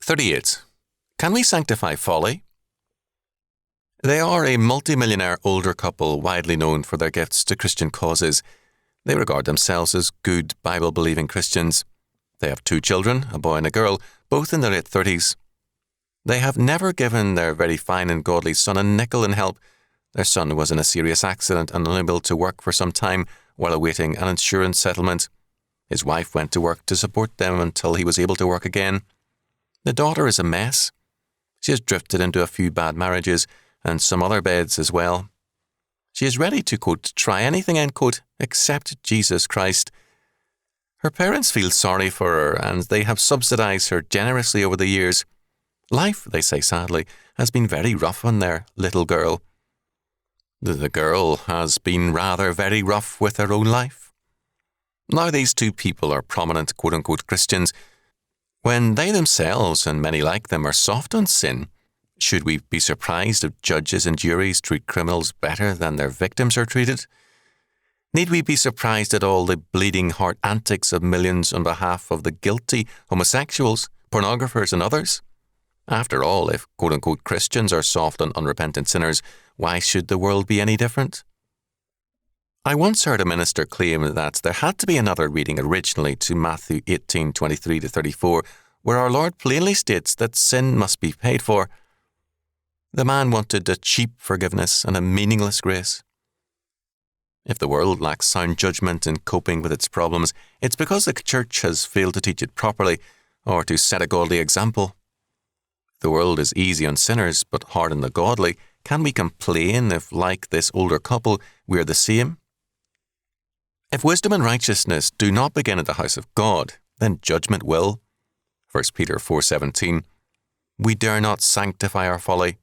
38. Can we sanctify folly? They are a multimillionaire older couple widely known for their gifts to Christian causes. They regard themselves as good Bible-believing Christians. They have 2 children, a boy and a girl, both in their late 30s. They have never given their very fine and godly son a nickel in help. Their son was in a serious accident and unable to work for some time while awaiting an insurance settlement. His wife went to work to support them until he was able to work again. The daughter is a mess. She has drifted into a few bad marriages and some other beds as well. She is ready to, quote, try anything, end quote, except Jesus Christ. Her parents feel sorry for her and they have subsidized her generously over the years. Life, they say sadly, has been very rough on their little girl. The girl has been rather very rough with her own life. Now these 2 people are prominent quote-unquote Christians. When they themselves, and many like them, are soft on sin, should we be surprised if judges and juries treat criminals better than their victims are treated? Need we be surprised at all the bleeding heart antics of millions on behalf of the guilty homosexuals, pornographers and others? After all, if quote-unquote Christians are soft on unrepentant sinners, why should the world be any different? I once heard a minister claim that there had to be another reading originally to Matthew 18:23-34, where our Lord plainly states that sin must be paid for. The man wanted a cheap forgiveness and a meaningless grace. If the world lacks sound judgment in coping with its problems, it's because the church has failed to teach it properly or to set a godly example. The world is easy on sinners, but hard on the godly. Can we complain if, like this older couple, we are the same? If wisdom and righteousness do not begin at the house of God, then judgment will. 1 Peter 4:17. We dare not sanctify our folly.